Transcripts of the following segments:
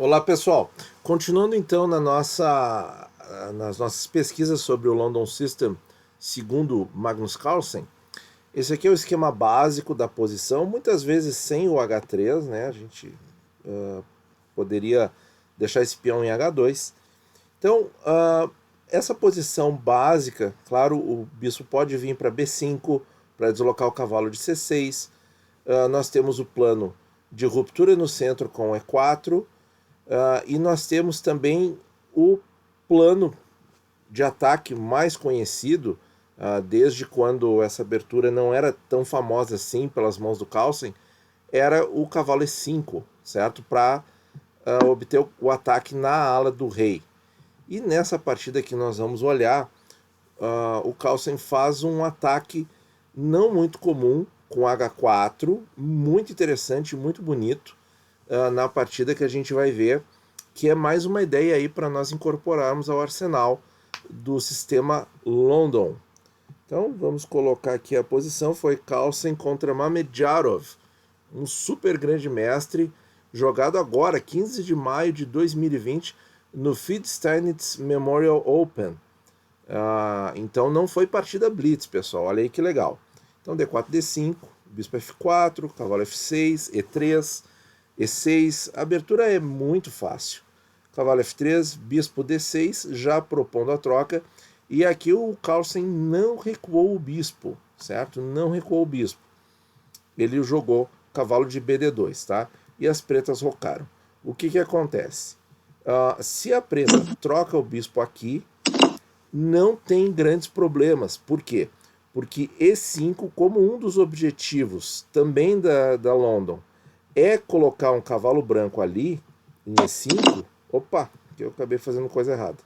Olá pessoal, continuando então nas nossas pesquisas sobre o London System segundo Magnus Carlsen, esse aqui é o esquema básico da posição, muitas vezes sem o H3, né? A gente poderia deixar esse peão em H2. Então, essa posição básica, claro, o bispo pode vir para B5 para deslocar o cavalo de C6. Nós temos o plano de ruptura no centro com E4. E nós temos também o plano de ataque mais conhecido, desde quando essa abertura não era tão famosa assim pelas mãos do Carlsen, era o cavalo E5, certo? Para obter o ataque na ala do rei. E nessa partida que nós vamos olhar, o Carlsen faz um ataque não muito comum com H4, muito interessante, muito bonito, na partida que a gente vai ver, que é mais uma ideia aí para nós incorporarmos ao arsenal do sistema London. Então vamos colocar aqui a posição, foi Carlsen contra Mamedyarov, um super grande mestre, jogado agora, 15 de maio de 2020, no Fiedsteinitz Memorial Open. Então não foi partida blitz, pessoal, olha aí que legal. Então D4, D5, bispo F4, cavalo F6, E3, E6, a abertura é muito fácil. Cavalo F3, bispo D6, já propondo a troca. E aqui o Carlsen não recuou o bispo, certo? Não recuou o bispo. Ele jogou cavalo de BD2, tá? E as pretas rocaram. O que acontece? Se a preta troca o bispo aqui, não tem grandes problemas. Por quê? Porque E5, como um dos objetivos também da London, é colocar um cavalo branco ali, em E5, opa, que eu acabei fazendo coisa errada.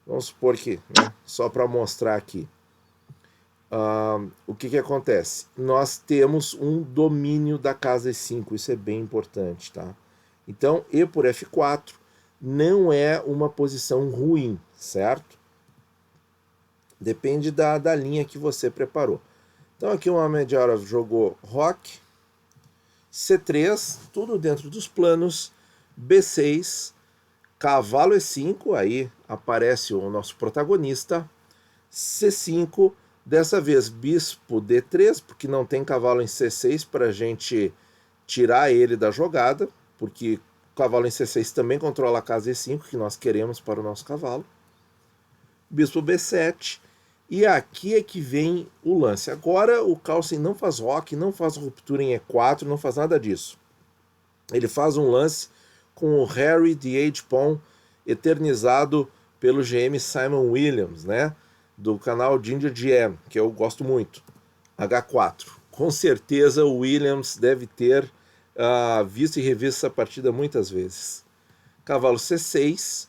Vamos supor que, né, só para mostrar aqui. O que acontece? Nós temos um domínio da casa E5, isso é bem importante, tá? Então, E por F4 não é uma posição ruim, certo? Depende da linha que você preparou. Então aqui o Mamedyarov jogou roque, C3, tudo dentro dos planos, B6, cavalo E5, aí aparece o nosso protagonista, C5, dessa vez bispo D3, porque não tem cavalo em C6 para a gente tirar ele da jogada, porque o cavalo em C6 também controla a casa E5, que nós queremos para o nosso cavalo. Bispo B7, e aqui é que vem o lance. Agora o Carlsen não faz roque, não faz ruptura em E4, não faz nada disso. Ele faz um lance com o Harry The Age Pawn, eternizado pelo GM Simon Williams, né? Do canal Ginger GM, que eu gosto muito. H4. Com certeza o Williams deve ter visto e revisto essa partida muitas vezes. Cavalo C6.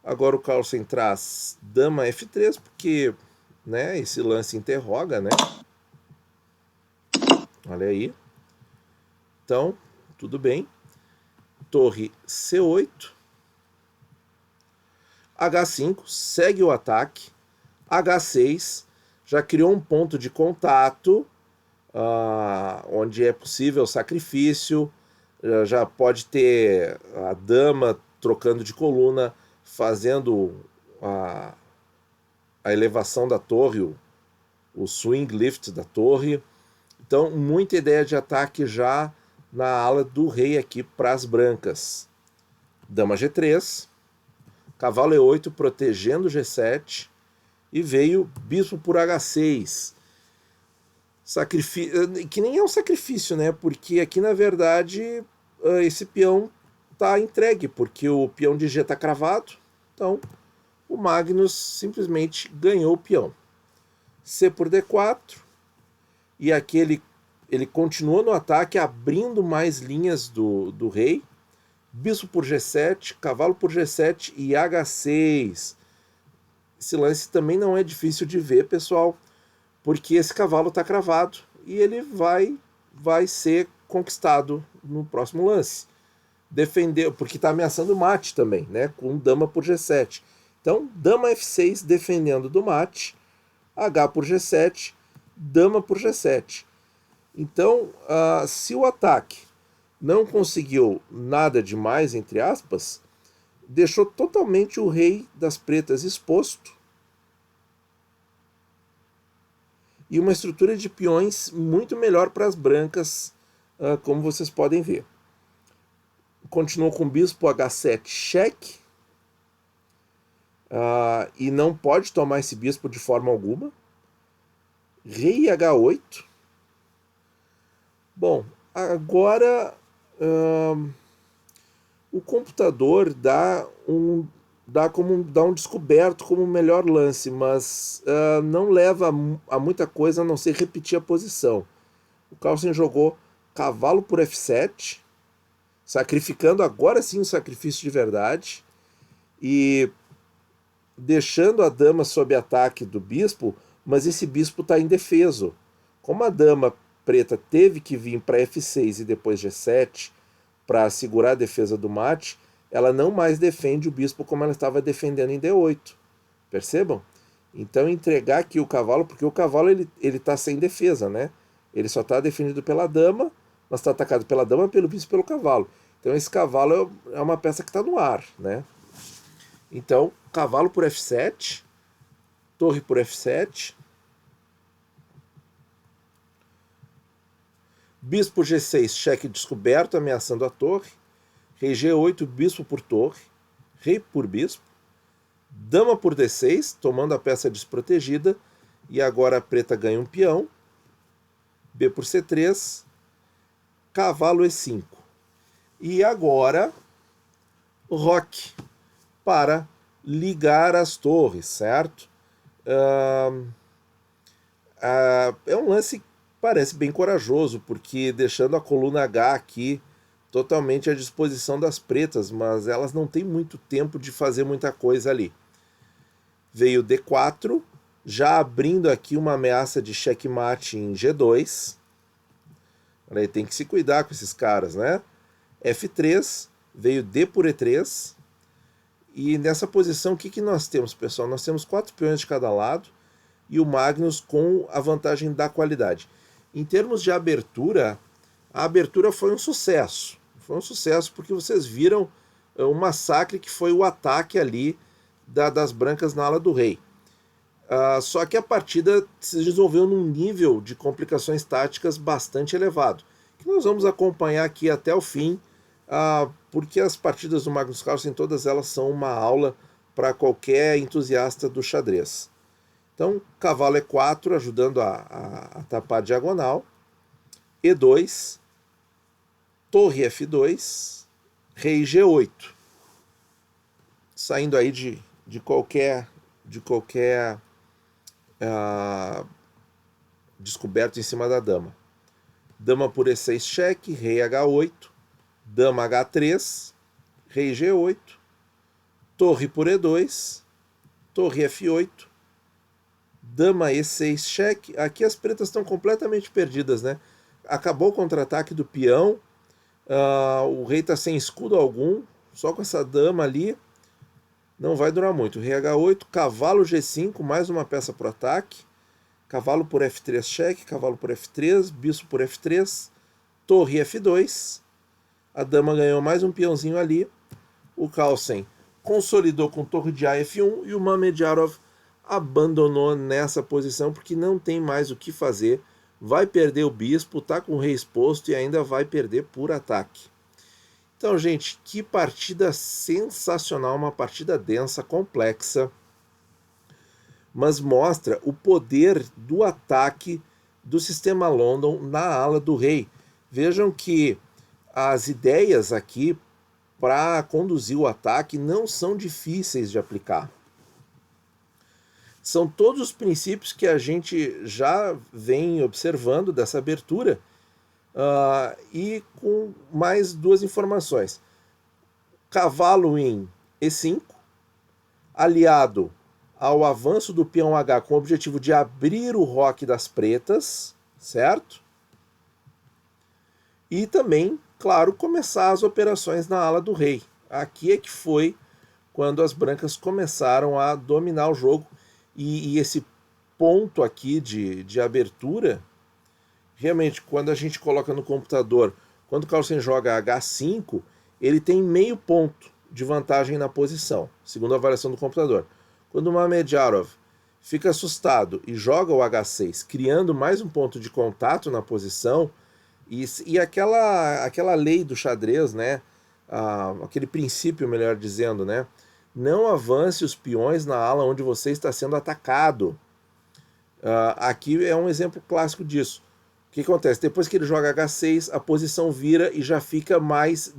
Agora o Carlsen traz dama F3, porque, né, esse lance interroga, né? Olha aí. Então, tudo bem. Torre C8. H5, segue o ataque. H6, já criou um ponto de contato, onde é possível sacrifício. Já pode ter a dama trocando de coluna, fazendo a elevação da torre, o swing lift da torre. Então, muita ideia de ataque já na ala do rei aqui para as brancas. Dama G3, cavalo E8 protegendo G7, e veio bispo por H6. Que nem é um sacrifício, né? Porque aqui, na verdade, esse peão está entregue, porque o peão de G está cravado. Então, o Magnus simplesmente ganhou o peão. C por D4. E aqui ele continuou no ataque, abrindo mais linhas do rei. Bispo por G7, cavalo por G7 e H6. Esse lance também não é difícil de ver, pessoal, porque esse cavalo está cravado e ele vai ser conquistado no próximo lance. Defender, porque está ameaçando o mate também, né? Com dama por G7. Então, dama F6 defendendo do mate, H por G7, dama por G7. Então, se o ataque não conseguiu nada demais, entre aspas, deixou totalmente o rei das pretas exposto e uma estrutura de peões muito melhor para as brancas, como vocês podem ver. Continuou com o bispo H7 cheque, e não pode tomar esse bispo de forma alguma. Rei H8. Bom, agora o computador dá um descoberto como o melhor lance, mas não leva a muita coisa a não ser repetir a posição. O Carlsen jogou cavalo por F7, sacrificando agora sim o sacrifício de verdade, e deixando a dama sob ataque do bispo, mas esse bispo está indefeso. Como a dama preta teve que vir para F6 e depois G7 para segurar a defesa do mate, ela não mais defende o bispo como ela estava defendendo em D8. Percebam? Então entregar aqui o cavalo, porque o cavalo ele está sem defesa, né? Ele só está defendido pela dama, mas está atacado pela dama, pelo bispo e pelo cavalo. Então esse cavalo é uma peça que está no ar, né? Então, cavalo por F7, torre por F7, bispo G6, cheque descoberto, ameaçando a torre, rei G8, bispo por torre, rei por bispo, dama por D6, tomando a peça desprotegida, e agora a preta ganha um peão, B por C3, cavalo E5. E agora, roque para ligar as torres, certo? É um lance que parece bem corajoso, porque deixando a coluna H aqui totalmente à disposição das pretas, mas elas não têm muito tempo de fazer muita coisa ali. Veio D4, já abrindo aqui uma ameaça de checkmate em G2. Aí tem que se cuidar com esses caras, né? F3, veio D por E3. E nessa posição, o que nós temos, pessoal? Nós temos 4 peões de cada lado e o Magnus com a vantagem da qualidade. Em termos de abertura, a abertura foi um sucesso. Foi um sucesso porque vocês viram um massacre que foi o ataque ali das brancas na ala do rei. Só que a partida se resolveu num nível de complicações táticas bastante elevado, que nós vamos acompanhar aqui até o fim, porque as partidas do Magnus Carlsen, todas elas são uma aula para qualquer entusiasta do xadrez. Então, cavalo E4, ajudando a tapar a diagonal, E2, torre F2, rei G8, saindo aí de qualquer descoberto em cima da dama. Dama por E6 cheque, rei H8, dama H3, rei G8, torre por E2, torre F8, dama E6 cheque. Aqui as pretas estão completamente perdidas, né? Acabou o contra-ataque do peão, o rei está sem escudo algum, só com essa dama ali. Não vai durar muito. Rei H8, cavalo G5, mais uma peça para o ataque. Cavalo por F3 cheque, cavalo por F3, bispo por F3, torre F2. A dama ganhou mais um peãozinho ali. O Carlsen consolidou com torre de A F1 e o Mamedjarov abandonou nessa posição porque não tem mais o que fazer. Vai perder o bispo, tá com o rei exposto e ainda vai perder por ataque. Então, gente, que partida sensacional, uma partida densa, complexa, mas mostra o poder do ataque do sistema London na ala do rei. Vejam que as ideias aqui para conduzir o ataque não são difíceis de aplicar. São todos os princípios que a gente já vem observando dessa abertura, e com mais 2 informações. Cavalo em E5, aliado ao avanço do peão H com o objetivo de abrir o roque das pretas, certo? E também, claro, começar as operações na ala do rei. Aqui é que foi quando as brancas começaram a dominar o jogo, e esse ponto aqui de abertura, realmente, quando a gente coloca no computador, Quando o Carlsen joga H5, ele tem meio ponto de vantagem na posição, segundo a avaliação do computador. Quando o Mamedyarov fica assustado e joga o H6, criando mais um ponto de contato na posição, e aquela lei do xadrez, né? Aquele princípio, melhor dizendo, né? Não avance os peões na ala onde você está sendo atacado. Aqui é um exemplo clássico disso. O que acontece? Depois que ele joga H6, a posição vira e já fica mais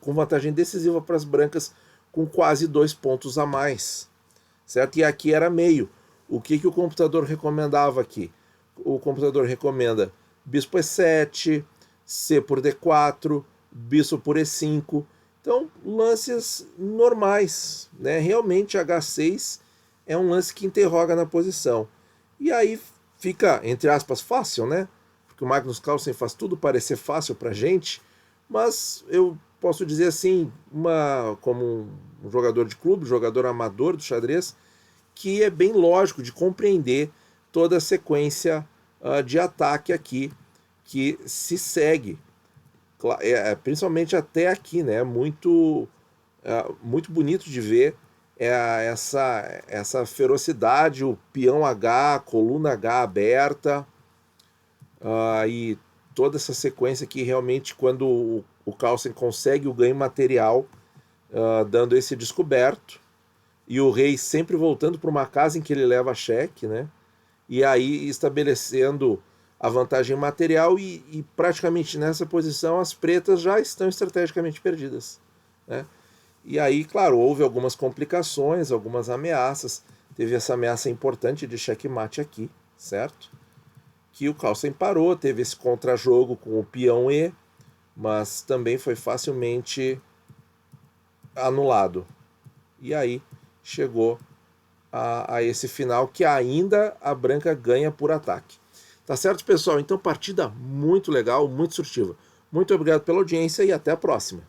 com vantagem decisiva para as brancas, com quase 2 pontos a mais. Certo? E aqui era meio. O que o computador recomendava aqui? O computador recomenda bispo E7, C por D4, bispo por E5. Então, lances normais, né? Realmente H6 é um lance que interroga na posição. E aí fica, entre aspas, fácil, né? Porque o Magnus Carlsen faz tudo parecer fácil pra gente, mas eu posso dizer assim, como um jogador de clube, jogador amador do xadrez, que é bem lógico de compreender toda a sequência de ataque aqui que se segue, principalmente até aqui, né? Muito bonito de ver essa ferocidade, o peão H, coluna H aberta, e toda essa sequência que realmente, quando o Carlsen consegue o ganho material, dando esse descoberto, e o rei sempre voltando para uma casa em que ele leva cheque, né? E aí estabelecendo a vantagem material, e praticamente nessa posição as pretas já estão estrategicamente perdidas, né? E aí, claro, houve algumas complicações, algumas ameaças. Teve essa ameaça importante de checkmate aqui, certo? Que o Carlsen parou, teve esse contrajogo com o peão E, mas também foi facilmente anulado. E aí chegou a esse final que ainda a branca ganha por ataque. Tá certo, pessoal? Então, partida muito legal, muito surtiva. Muito obrigado pela audiência e até a próxima.